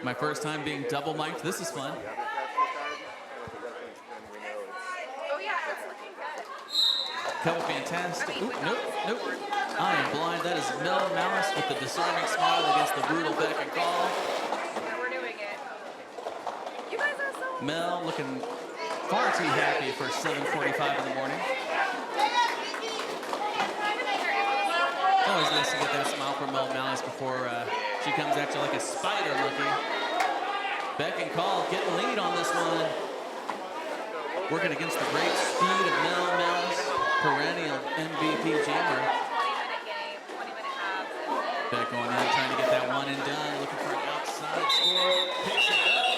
My first time being double mic'd. This is fun. Oh yeah, it's looking good. Couple fantastic. Nope. I am blind. That is Mel Malice with the disarming smile against the brutal Beck and call. We're doing it. You guys are so Mel looking far too happy for 7:45 in the morning. Always nice to get that smile from Mel Malice before she comes at you like a spider monkey. Beck and call getting lead on this one. Working against the great speed of Mel Malice, perennial MVP jammer. 20-minute game, 20-minute halves. Beck going in, trying to get that one and done, looking for an outside score. Picks it up.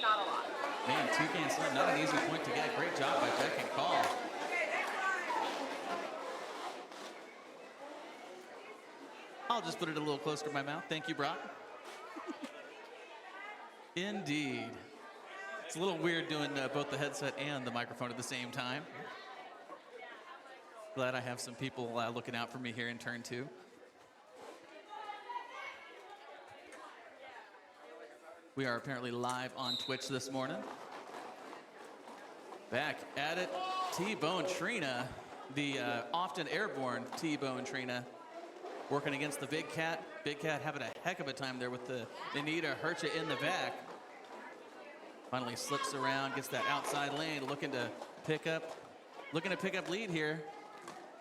Not a lot. Man, Toucan Slim, not an easy point to get. Great job by Beck and call. I'll just put it a little closer to my mouth. Thank you, Brock. Indeed. It's a little weird doing both the headset and the microphone at the same time. Glad I have some people looking out for me here in turn 2. We are apparently live on Twitch this morning. Back at it, T-Bone Trina, the often airborne T-Bone Trina, working against the Big Cat. Big Cat having a heck of a time there with the Anita Hercha in the back. Finally slips around, gets that outside lane, looking to pick up lead here.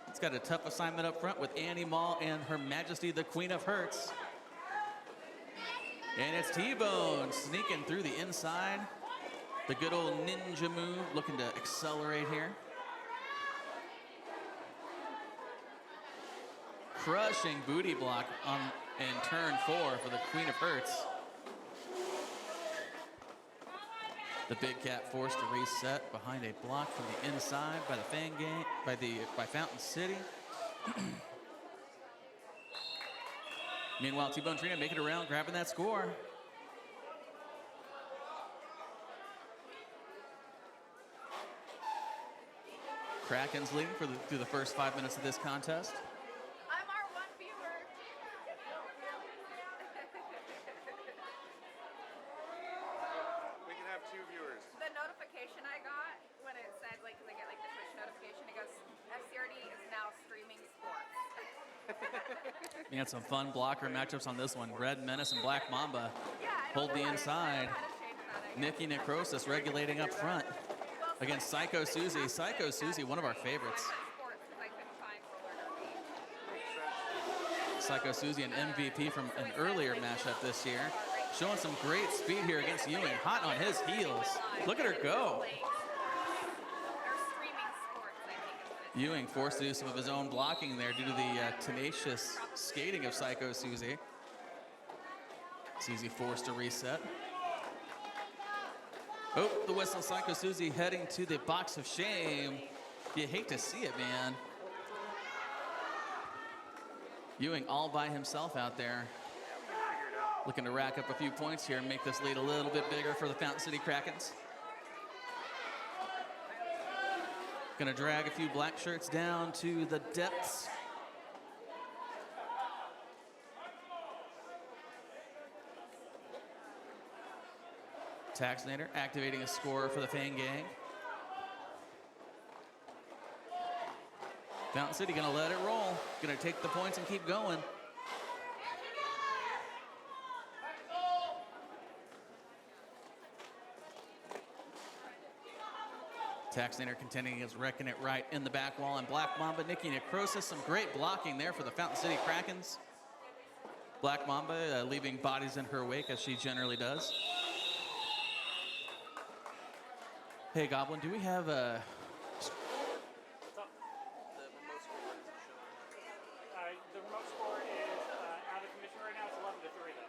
It's got a tough assignment up front with Annie Mall and Her Majesty the Queen of Hertz. And it's T-Bone sneaking through the inside. The good old ninja move, looking to accelerate here. Crushing booty block in turn 4 for the Queen of Hertz. The Big Cat forced to reset behind a block from the inside by the Fang game, by Fountain City. Meanwhile, T-Bone Trina making it around, grabbing that score. Kraken's leading through the first 5 minutes of this contest. I'm our one viewer. We can have 2 viewers. The notification I got when it said, like, 'cause I get like the Twitch notification, it goes, FCRD is now streaming sports. We had some fun blocker matchups on this one. Red Menace and Black Mamba Yeah, I hold don't the know inside. how to change that, I guess. Nikki Necrosis regulating up front against Psycho Susie. Psycho Susie, one of our favorites. Sports, 'cause I couldn't find roller derby. Psycho Susie, an MVP from an earlier matchup this year. Showing some great speed here against Ewing. Hot on his heels. Look at her go. They're streaming sports, I think is what it's Ewing forced to do some of his own blocking there due to the tenacious skating of Psycho Susie. Susie forced to reset. Oh, the whistle. Psycho Susie heading to the box of shame. You hate to see it, man. Ewing all by himself out there. Looking to rack up a few points here and make this lead a little bit bigger for the Fountain City Krakens. Gonna drag a few black shirts down to the depths. Taxinator activating a score for the Fang gang. Fountain City gonna let it roll. Gonna take the points and keep going. Taxinator contending against Wrecking It Right in the back wall, and Black Mamba, Nikki Necrosis, some great blocking there for the Fountain City Krakens. Black Mamba leaving bodies in her wake as she generally does. Hey Goblin, do we have a... The remote score is out of commission right now. It's 11-3 though.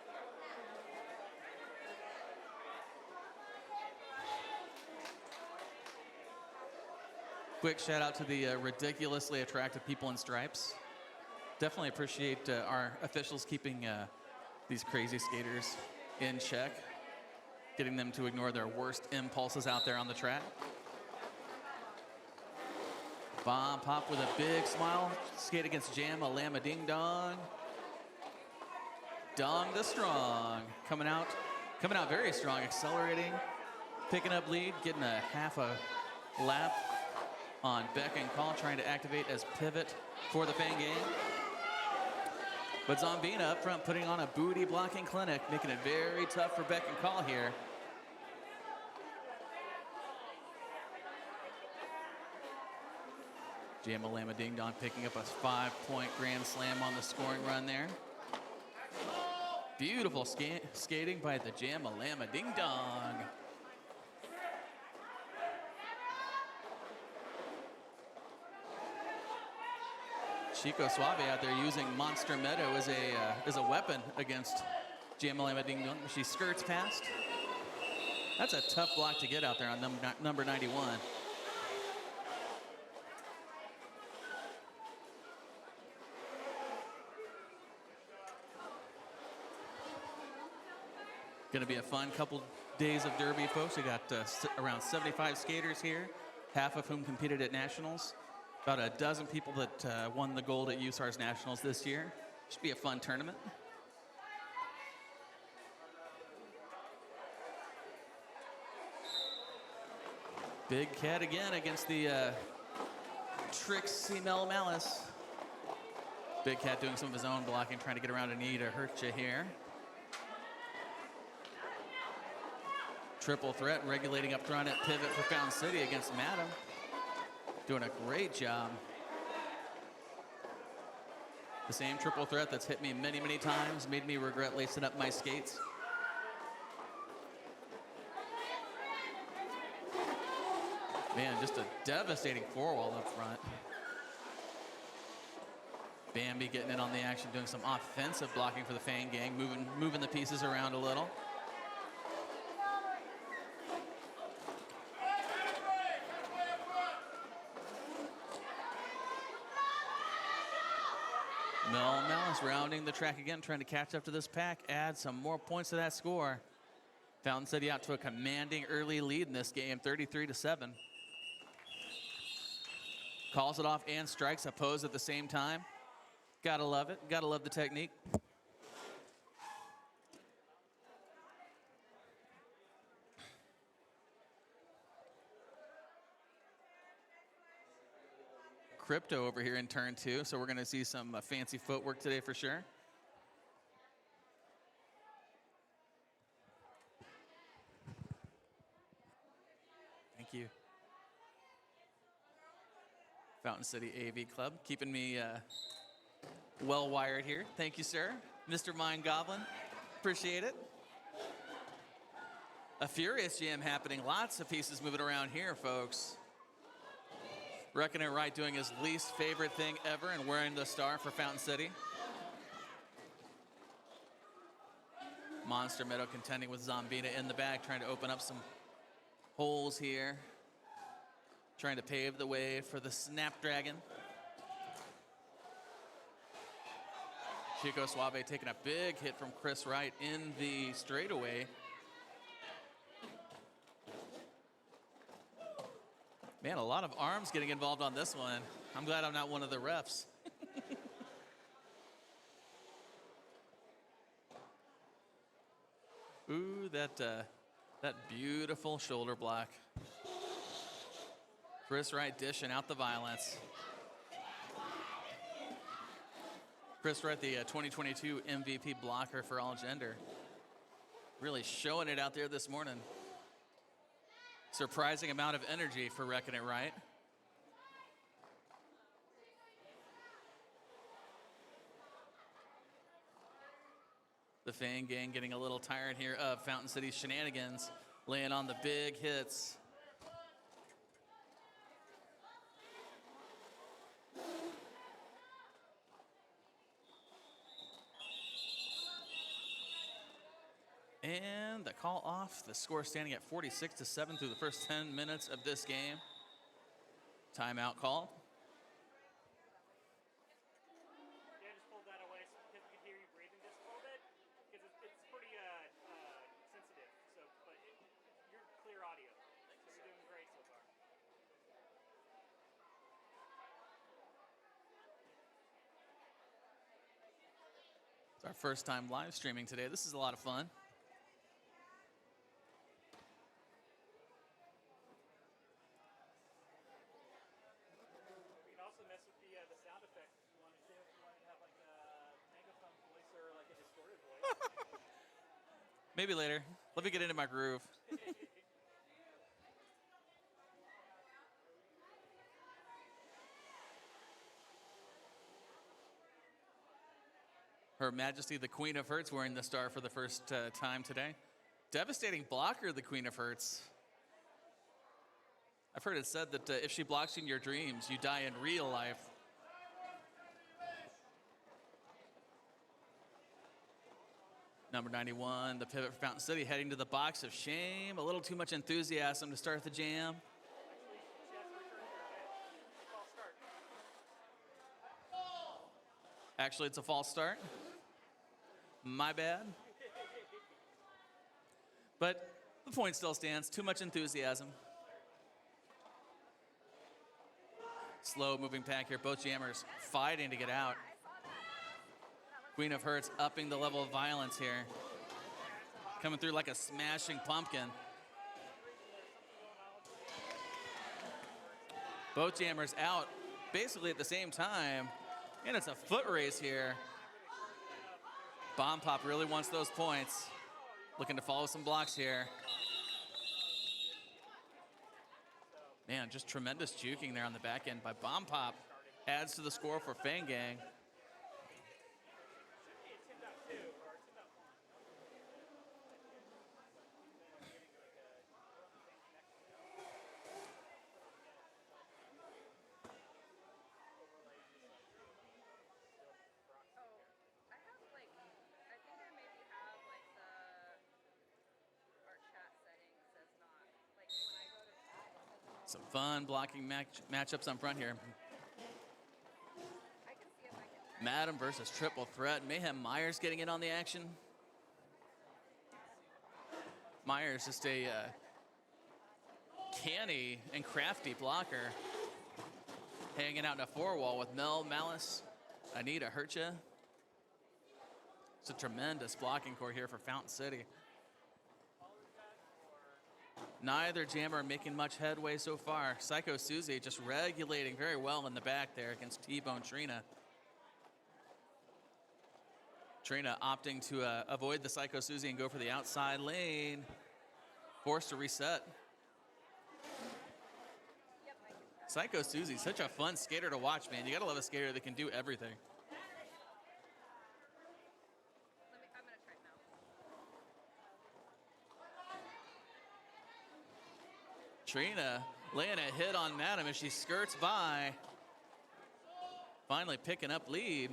Quick shout out to the ridiculously attractive people in stripes. Definitely appreciate our officials keeping these crazy skaters in check, getting them to ignore their worst impulses out there on the track. Bomb Pop with a big smile. Skate against Jam, a Llama Ding Dong. Dong the Strong coming out very strong, accelerating, picking up lead, getting a half a lap on Beck and Call, trying to activate as pivot for the Fang game. But Zombina up front putting on a booty blocking clinic, making it very tough for Beck and Call here. Olahrama Ding Dong picking up a 5-point grand slam on the scoring run there. Beautiful skating by the Olahrama Ding Dong. Chico Suave out there using Monster Meadow as a weapon against Olahrama Ding Dong. She skirts past. That's a tough block to get out there on number 91. Going to be a fun couple days of Derby, folks. We got around 75 skaters here, half of whom competed at Nationals. About a dozen people that won the gold at USARS Nationals this year. Should be a fun tournament. Big Cat again against the Trixie Mel Malice. Big Cat doing some of his own blocking, trying to get around Anita Hurcha here. Triple threat, regulating up front at pivot for Fountain City against Madam. Doing a great job. The same triple threat that's hit me many, many times, made me regret lacing up my skates. Man, just a devastating four-wall up front. Bambi getting in on the action, doing some offensive blocking for the Fang gang, moving the pieces around a little. Mel Malice rounding the track again, trying to catch up to this pack, add some more points to that score. Fountain City out to a commanding early lead in this game, 33-7. Calls it off and strikes a pose at the same time. Gotta love it, gotta love the technique. Crypto over here in turn two, so we're gonna see some fancy footwork today for sure. Thank you. Fountain City AV Club, keeping me well wired here. Thank you, sir. Mr. Mind Goblin, appreciate it. A furious jam happening, lots of pieces moving around here, folks. Reckon It Right doing his least favorite thing ever and wearing the star for Fountain City. Monster Meadow contending with Zombina in the back, trying to open up some holes here. Trying to pave the way for the Snapdragon. Chico Suave taking a big hit from Chris Wright in the straightaway. Man, a lot of arms getting involved on this one. I'm glad I'm not one of the refs. Ooh, that beautiful shoulder block. Chris Wright dishing out the violence. Chris Wright, the 2022 MVP blocker for all gender. Really showing it out there this morning. Surprising amount of energy for Reckon It Right. The Fang gang getting a little tired here of Fountain City's shenanigans, laying on the big hits. And the call off, the score standing at 46-7 through the first 10 minutes of this game. Timeout call. Yeah, just pulled that away so because we could hear you breathing just a little bit. Because it's pretty sensitive. So, but you're clear audio. So you're doing great so far. Our first time live streaming today. This is a lot of fun. You can also mess with the sound effects if you want to. If you want to have like a megaphone voice or like a distorted voice. Maybe later. Let me get into my groove. Her Majesty the Queen of Hearts wearing the star for the first time today. Devastating blocker, the Queen of Hearts. I've heard it said that if she blocks you in your dreams, you die in real life. Number 91, the pivot for Fountain City, heading to the box of shame. A little too much enthusiasm to start the jam. Actually, it's a false start. My bad. But the point still stands. Too much enthusiasm. Slow moving pack here. Both jammers fighting to get out. Queen of Hearts upping the level of violence here. Coming through like a smashing pumpkin. Both jammers out basically at the same time. And it's a foot race here. Bomb Pop really wants those points. Looking to follow some blocks here. Man, just tremendous juking there on the back end by Bomb Pop. Adds to the score for Fang Gang. Some fun blocking matchups on front here. Madam versus Triple Threat. Mayhem Myers getting in on the action. Myers just a canny and crafty blocker. Hanging out in a four wall with Mel, Malice, Anita Hurcha. It's a tremendous blocking core here for Fountain City. Neither jammer making much headway so far. Psycho Susie just regulating very well in the back there against T-Bone Trina. Trina opting to avoid the Psycho Susie and go for the outside lane. Forced to reset. Psycho Susie, such a fun skater to watch, man. You gotta love a skater that can do everything. I'm gonna try now. Trina laying a hit on Madam as she skirts by. Finally picking up lead.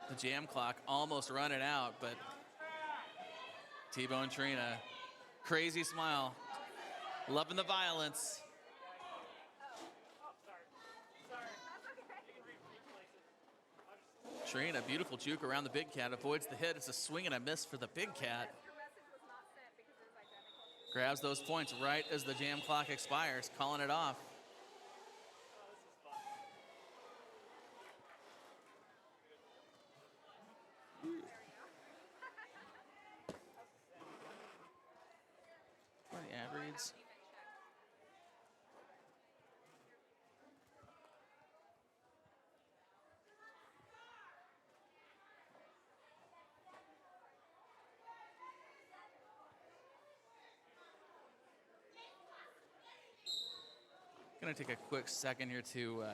The jam clock almost running out, but T-Bone Trina, crazy smile, loving the violence. Trina, beautiful juke around the big cat, avoids the hit. It's a swing and a miss for the big cat. Grabs those points right as the jam clock expires, calling it off. What are the ad reads? Going to take a quick second here to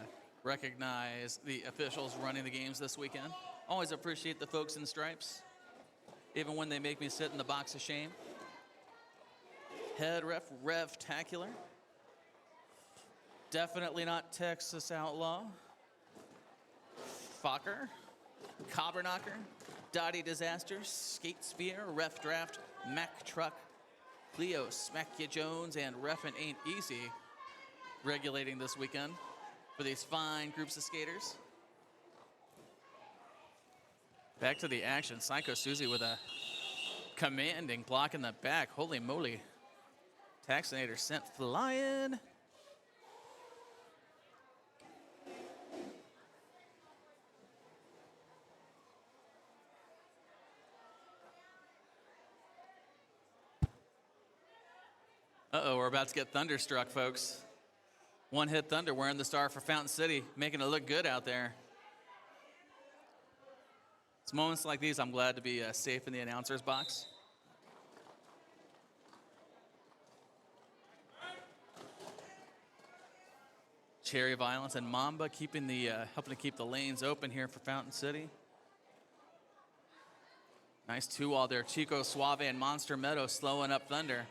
recognize the officials running the games this weekend. Always appreciate the folks in stripes, even when they make me sit in the box of shame. Head ref, Rev-tacular. Definitely not Texas Outlaw. Fokker, Cobberknocker, Dottie Disaster, Skate Sphere, Ref Draft, Mack Truck, Cleo, Smack Ya Jones, and Reffin' Ain't Easy regulating this weekend for these fine groups of skaters. Back to the action. Psycho Susie with a commanding block in the back. Holy moly. Taxinator sent flying. Uh-oh, we're about to get thunderstruck, folks. One hit thunder wearing the star for Fountain City, making it look good out there. It's moments like these I'm glad to be safe in the announcer's box. Cherry Violence and Mamba keeping helping to keep the lanes open here for Fountain City. Nice 2-wall there. Chico Suave and Monster Meadow slowing up Thunder.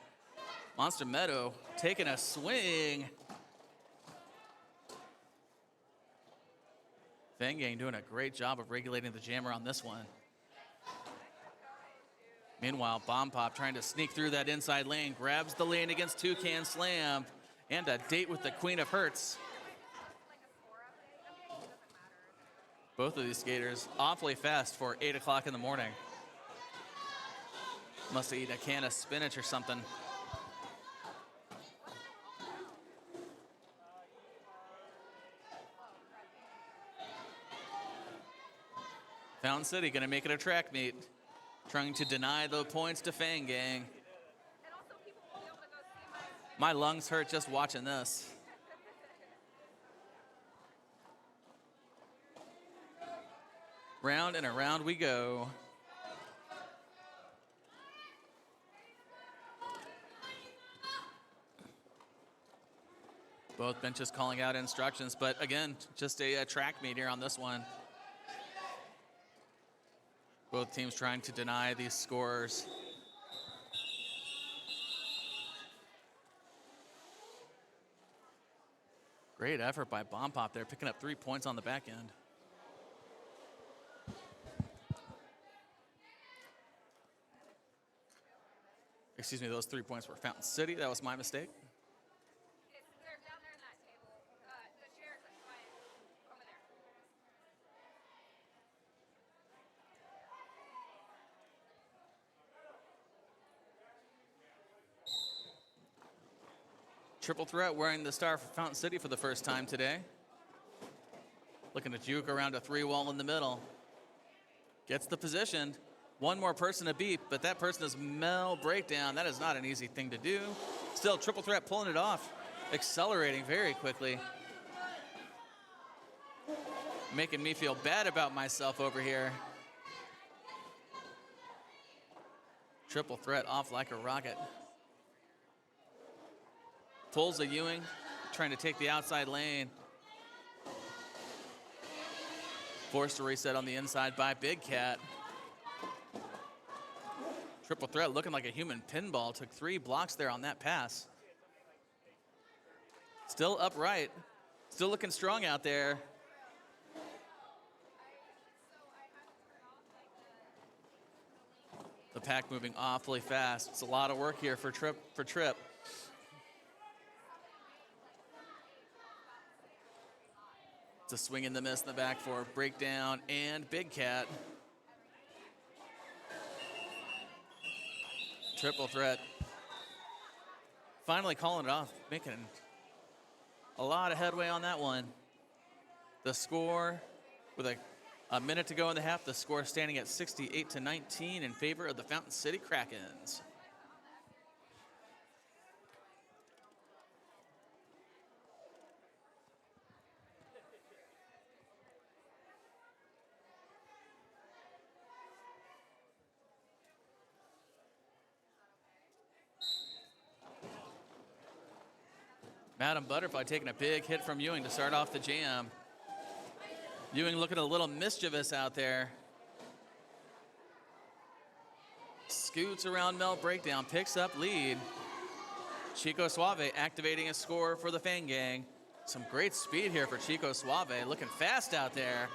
Monster Meadow taking a swing. Fang Gang doing a great job of regulating the jammer on this one. Meanwhile, Bomb Pop trying to sneak through that inside lane, grabs the lane against Toucan Slam, and a date with the Queen of Hearts. Both of these skaters awfully fast for 8 o'clock in the morning. Must have eaten a can of spinach or something. Fountain City gonna make it a track meet, trying to deny the points to Fang Gang. My lungs hurt just watching this. Round and around we go. Both benches calling out instructions, but again, just a track meet here on this one. Both teams trying to deny these scores. Great effort by Bomb Pop there, picking up 3 points on the back end. Excuse me, those 3 points were Fountain City. That was my mistake. They're down there in that table. The chairs are quiet over there. Triple threat wearing the star for Fountain City for the first time today. Looking to juke around a 3-wall in the middle. Gets the position. One more person to beat, but that person is Mel Breakdown. That is not an easy thing to do. Still, triple threat pulling it off. Accelerating very quickly. Making me feel bad about myself over here. Triple threat off like a rocket. Pulls a Ewing, trying to take the outside lane. Forced to reset on the inside by Big Cat. Triple threat looking like a human pinball. Took 3 blocks there on that pass. Still upright. Still looking strong out there. The pack moving awfully fast. It's a lot of work here for Trip. It's a swing and the miss in the back for Breakdown and Big Cat. Triple threat. Finally calling it off, making a lot of headway on that one. The score, with a minute to go in the half, the score standing at 68-19 in favor of the Fountain City Krakens. Madam Butterfly taking a big hit from Ewing to start off the jam. Ewing looking a little mischievous out there. Scoots around Mel Breakdown, picks up lead. Chico Suave activating a score for the Fang Gang. Some great speed here for Chico Suave, looking fast out there.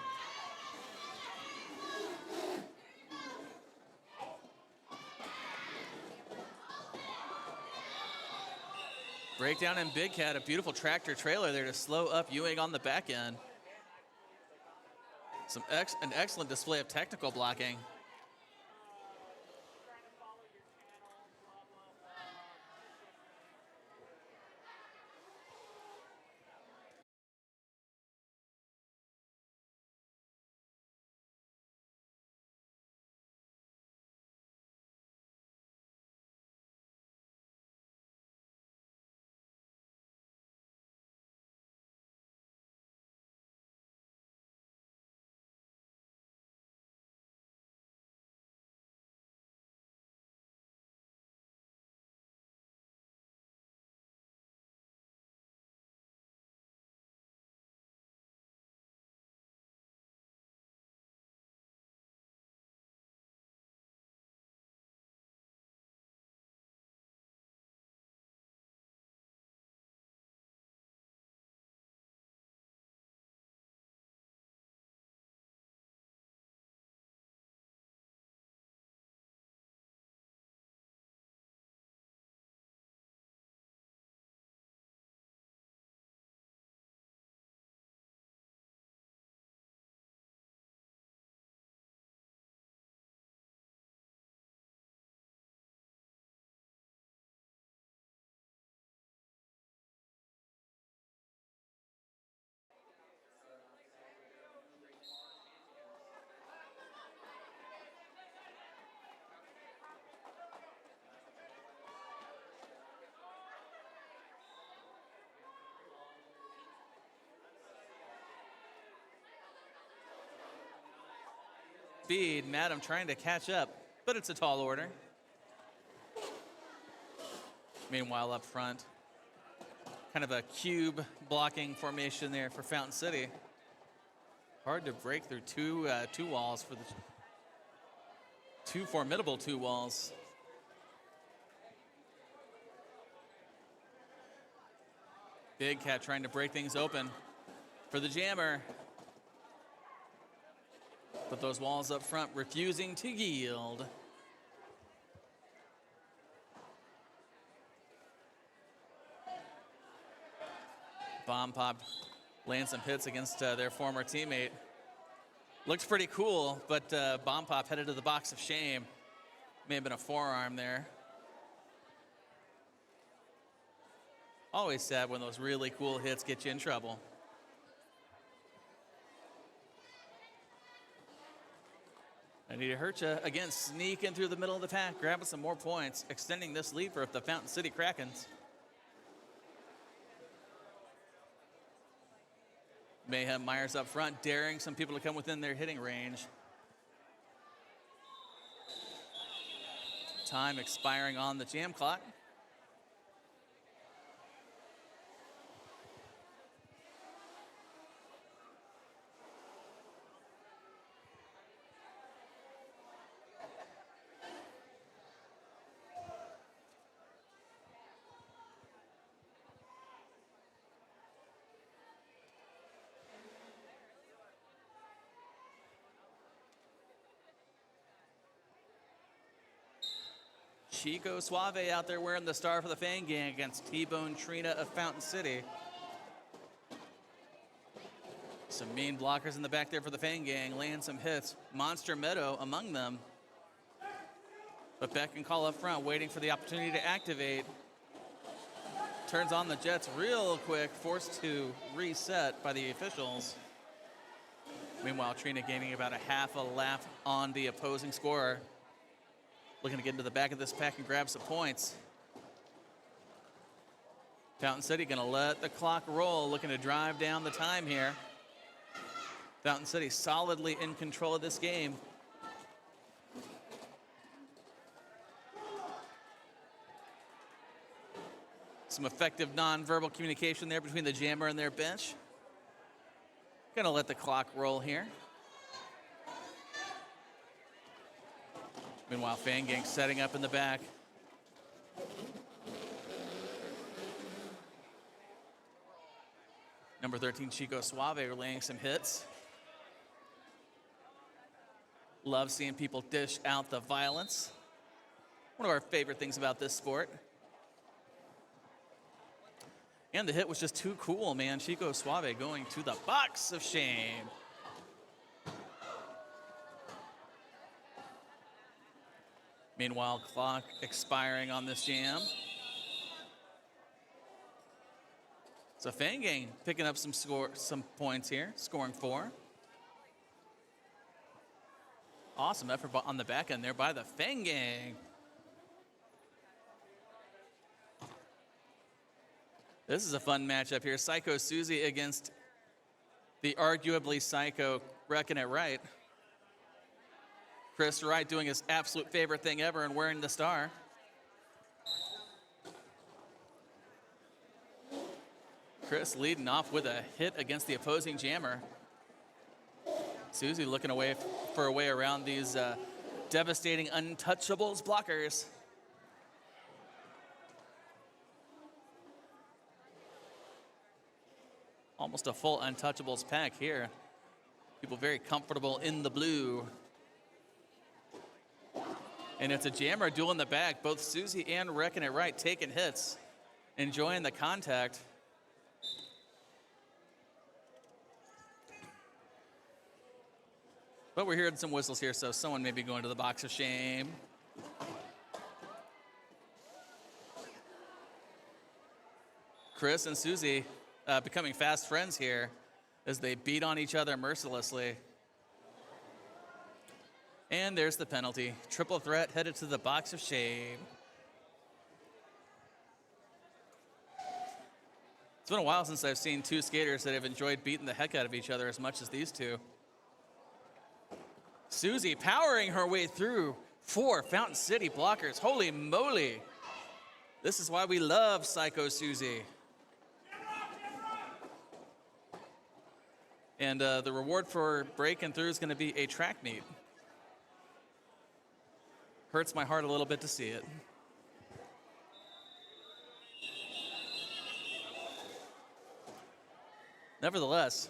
Breakdown and Big Cat, a beautiful tractor trailer there to slow up Ewing on the back end. An excellent display of technical blocking. speed. Madam trying to catch up, but it's a tall order. Meanwhile, up front, kind of a cube blocking formation there for Fountain City. Hard to break through two walls for the two formidable two walls. Big Cat trying to break things open for the jammer. But those walls up front refusing to yield. Bomb Pop laying some hits against their former teammate. Looks pretty cool, but Bomb Pop headed to the box of shame. May have been a forearm there. Always sad when those really cool hits get you in trouble. Anita Hercha, again, sneaking through the middle of the pack, grabbing some more points, extending this lead for the Fountain City Krakens. Mayhem Myers up front, daring some people to come within their hitting range. Time expiring on the jam clock. Chico Suave out there wearing the star for the Fang gang against T-Bone Trina of Fountain City. Some mean blockers in the back there for the Fang gang, laying some hits. Monster Meadow among them. But Beck and Call up front, waiting for the opportunity to activate. Turns on the Jets real quick, forced to reset by the officials. Meanwhile, Trina gaining about a half a lap on the opposing scorer. Looking to get into the back of this pack and grab some points. Fountain City gonna let the clock roll, looking to drive down the time here. Fountain City solidly in control of this game. Some effective nonverbal communication there between the jammer and their bench. Gonna let the clock roll here. Meanwhile, Fang gang setting up in the back. Number 13, Chico Suave, laying some hits. Love seeing people dish out the violence. One of our favorite things about this sport. And the hit was just too cool, man. Chico Suave going to the box of shame. Meanwhile, clock expiring on this jam. So Fang gang picking up some points here, scoring 4. Awesome effort on the back end there by the Fang gang. This is a fun matchup here. Psycho Susie against the arguably psycho Wrecking It Right. Chris Wright doing his absolute favorite thing ever and wearing the star. Chris leading off with a hit against the opposing jammer. Susie looking for a way around these devastating untouchables blockers. Almost a full untouchables pack here. People very comfortable in the blue. And it's a jammer duel in the back. Both Susie and Wrecking It Right taking hits, enjoying the contact. But we're hearing some whistles here, so someone may be going to the box of shame. Chris and Susie becoming fast friends here as they beat on each other mercilessly. And there's the penalty. Triple threat headed to the box of shame. It's been a while since I've seen two skaters that have enjoyed beating the heck out of each other as much as these two. Susie powering her way through 4 Fountain City blockers. Holy moly. This is why we love Psycho Susie. And the reward for breaking through is going to be a track meet. Hurts my heart a little bit to see it. Nevertheless,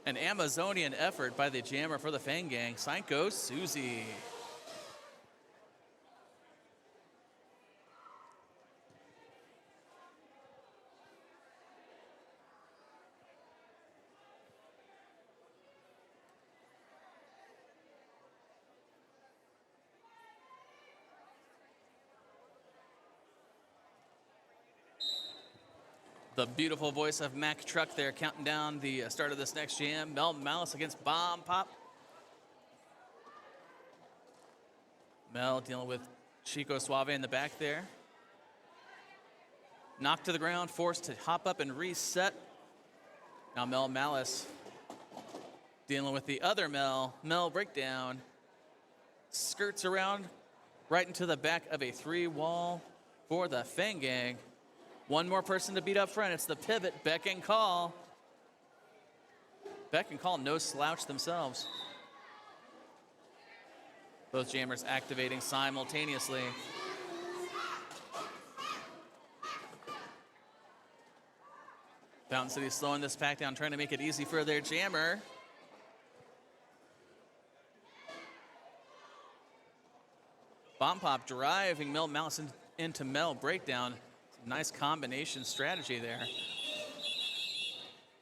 an Amazonian effort by the jammer for the Fang gang, Psycho Susie. The beautiful voice of Mac Truck there counting down the start of this next jam. Mel Malice against Bomb Pop. Mel dealing with Chico Suave in the back there. Knocked to the ground, forced to hop up and reset. Now Mel Malice dealing with the other Mel. Mel breakdown. Skirts around right into the back of a 3-wall for the Fang gang. One more person to beat up front. It's the pivot, Beck and Call. Beck and Call, no slouch themselves. Both jammers activating simultaneously. Fountain City slowing this pack down, trying to make it easy for their jammer. Bomb Pop driving Mel Malice into Mel breakdown. Nice combination strategy there.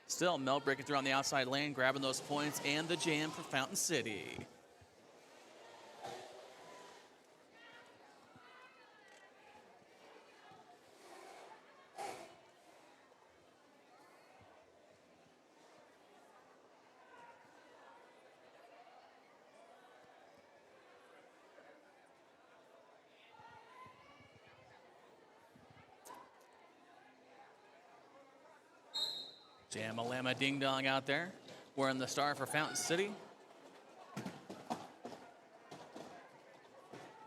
Still, Mel breaking through on the outside lane, grabbing those points and the jam for Fountain City. Jam-a-lama ding-dong out there, wearing the star for Fountain City.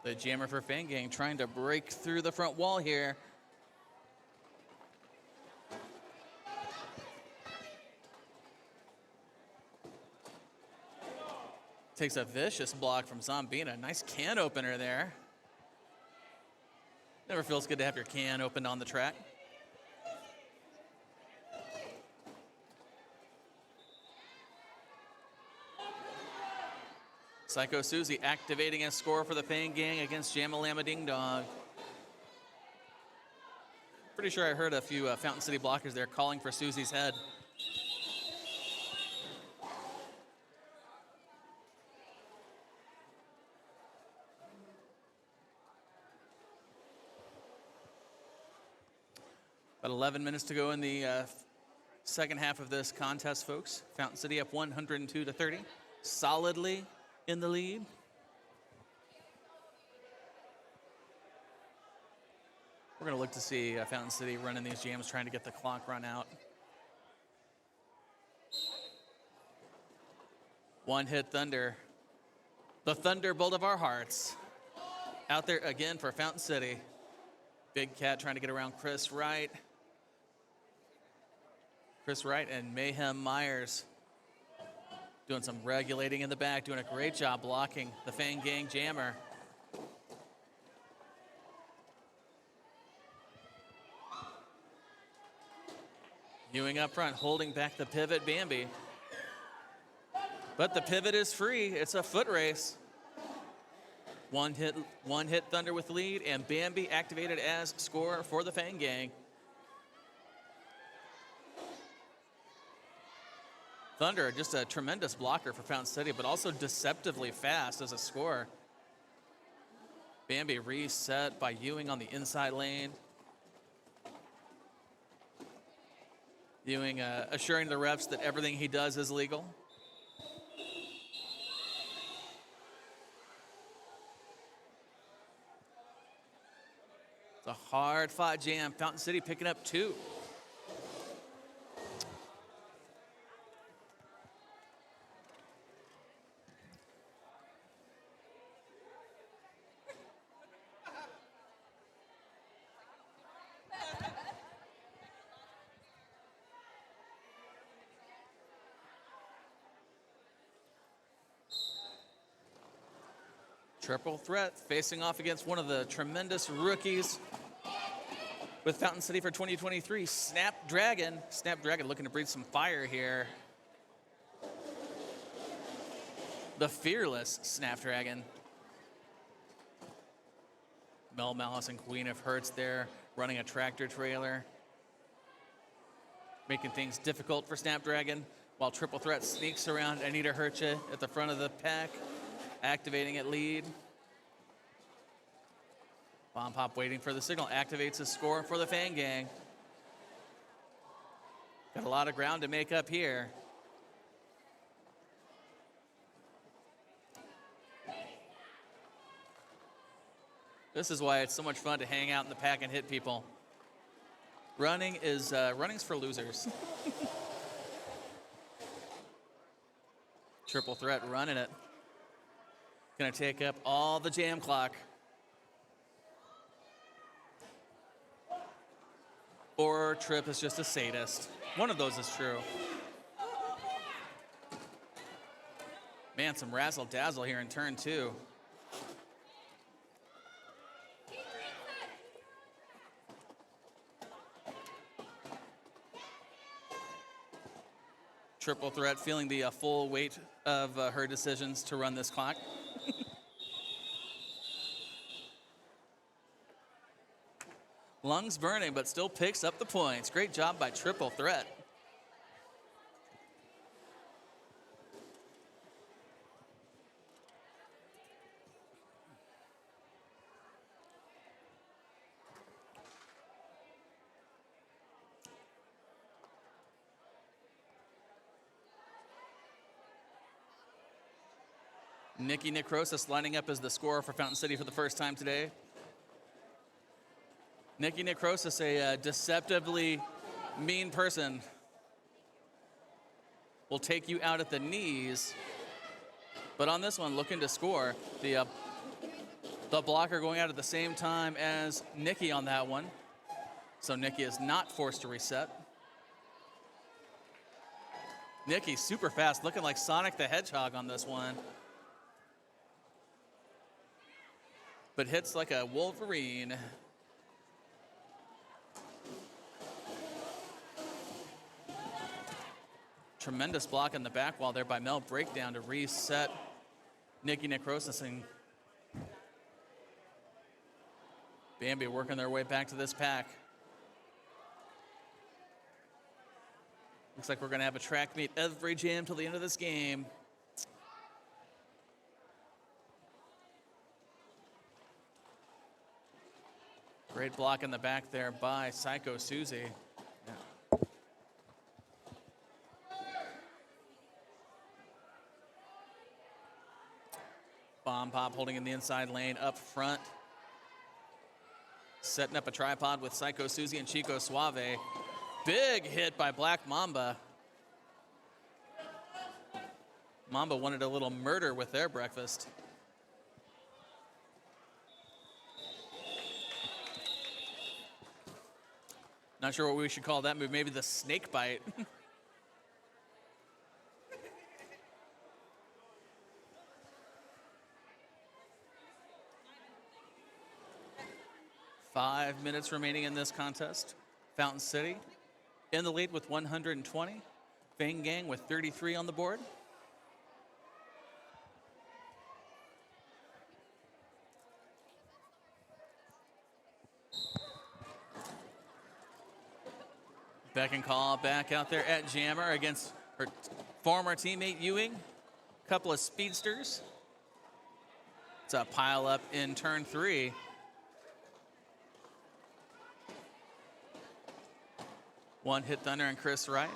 The jammer for Fang gang trying to break through the front wall here. Takes a vicious block from Zombina. Nice can opener there. Never feels good to have your can opened on the track. Psycho Susie activating a score for the Fang gang against Jam-a-Lama Ding Dong. Pretty sure I heard a few Fountain City blockers there calling for Susie's head. About 11 minutes to go in the second half of this contest, folks. Fountain City up 102-30, solidly in the lead. We're going to look to see Fountain City running these jams, trying to get the clock run out. One hit Thunder. The Thunderbolt of our hearts. Out there again for Fountain City. Big Cat trying to get around Chris Wright. Chris Wright and Mayhem Myers doing some regulating in the back, doing a great job blocking the Fang gang jammer. Ewing up front, holding back the pivot, Bambi. But the pivot is free. It's a foot race. One hit Thunder with lead, and Bambi activated as scorer for the Fang gang. Thunder, just a tremendous blocker for Fountain City, but also deceptively fast as a scorer. Bambi reset by Ewing on the inside lane. Ewing assuring the refs that everything he does is legal. It's a hard-fought jam. Fountain City picking up 2. Triple threat facing off against one of the tremendous rookies with Fountain City for 2023, Snapdragon. Snapdragon looking to breathe some fire here. The fearless Snapdragon. Mel Malice and Queen of Hertz there, running a tractor trailer. Making things difficult for Snapdragon, while Triple Threat sneaks around Anita Hercha at the front of the pack, activating at lead. Bomb Pop waiting for the signal, activates his score for the Fang gang. Got a lot of ground to make up here. This is why it's so much fun to hang out in the pack and hit people. Running's for losers. Triple threat running it. Gonna take up all the jam clock. Or Trip is just a sadist. One of those is true. Man, some razzle dazzle here in turn 2. Triple threat feeling the full weight of her decisions to run this clock. Lungs burning, but still picks up the points. Great job by Triple Threat. Nikki Necrosis lining up as the scorer for Fountain City for the first time today. Nikki Necrosis, a deceptively mean person, will take you out at the knees. But on this one, looking to score. The blocker going out at the same time as Nikki on that one. So Nikki is not forced to reset. Nikki super fast, looking like Sonic the Hedgehog on this one. But hits like a Wolverine. Tremendous block in the back wall there by Mel. Breakdown to reset Nikki Necrosis, and Bambi working their way back to this pack. Looks like we're going to have a track meet every jam till the end of this game. Great block in the back there by Psycho Susie. Yeah. Bomb Pop holding in the inside lane up front. Setting up a tripod with Psycho Susie and Chico Suave. Big hit by Black Mamba. Mamba wanted a little murder with their breakfast. Not sure what we should call that move. Maybe the snake bite. Five minutes remaining in this contest. Fountain City in the lead with 120. Fang Gang with 33 on the board. Beck and call back out there at Jammer against her former teammate Ewing. Couple of speedsters. It's a pile up in turn 3. One Hit Thunder and Chris Wright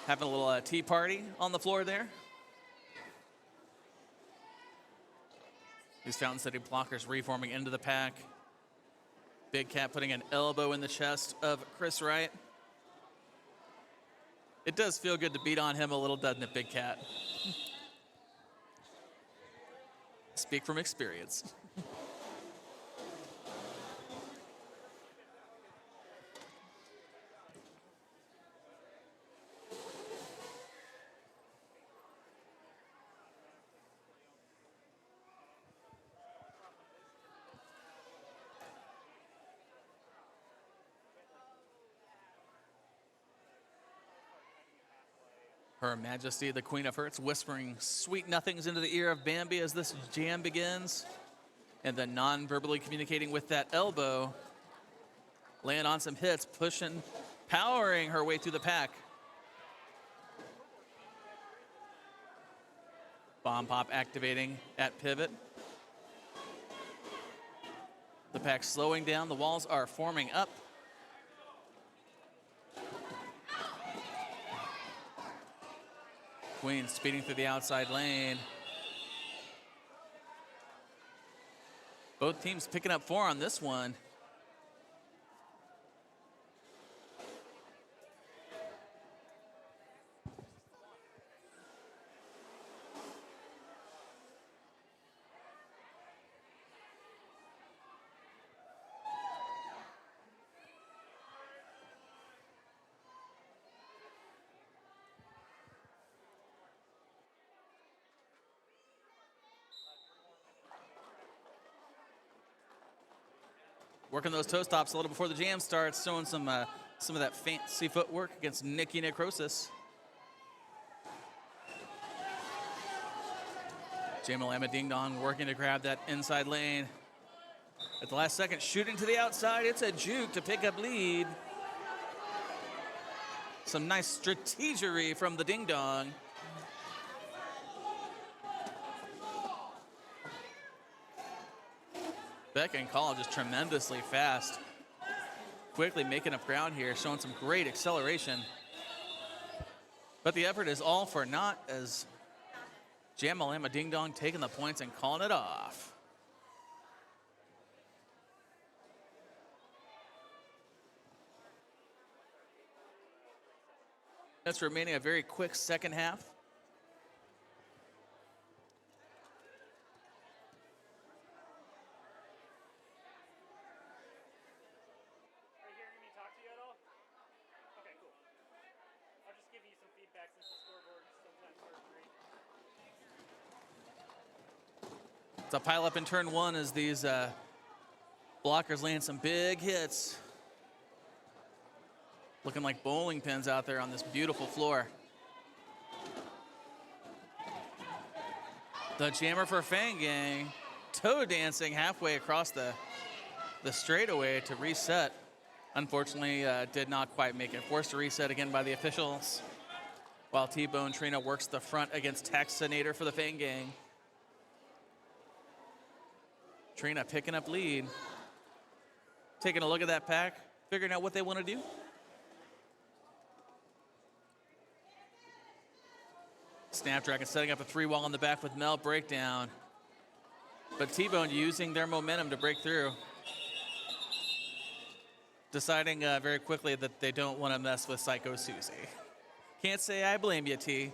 having a little tea party on the floor there. These Fountain City blockers reforming into the pack. Big Cat putting an elbow in the chest of Chris Wright. It does feel good to beat on him a little, doesn't it, Big Cat? Speak from experience. Her Majesty, the Queen of Hearts, whispering sweet nothings into the ear of Bambi as this jam begins. And then non-verbally communicating with that elbow. Laying on some hits, pushing, powering her way through the pack. Bomb pop activating at pivot. The pack slowing down. The walls are forming up. Queen speeding through the outside lane. Both teams picking up 4 on this one. Working those toe stops a little before the jam starts, showing some of that fancy footwork against Nikki Necrosis. Olahrama Ding Dong working to grab that inside lane. At the last second, shooting to the outside. It's a juke to pick up lead. Some nice strategery from the Ding Dong. Beck and Call just tremendously fast. Quickly making up ground here, showing some great acceleration. But the effort is all for naught as Olahrama Ding Dong taking the points and calling it off. That's remaining a very quick second half. Are you hearing me talk to you at all? Okay, cool. I'll just give you some feedback since the scoreboard sometimes are great. It's a pile up in turn 1 as these blockers land some big hits. Looking like bowling pins out there on this beautiful floor. The jammer for Fang Gang, toe dancing halfway across the straightaway to reset. Unfortunately, did not quite make it. Forced to reset again by the officials. While T-Bone Trina works the front against Taxinator for the Fang Gang. Trina picking up lead. Taking a look at that pack, figuring out what they want to do. Snapdragon setting up a 3-wall on the back with Mel breakdown. But T-Bone using their momentum to break through. Deciding very quickly that they don't want to mess with Psycho Susie. Can't say I blame you, T.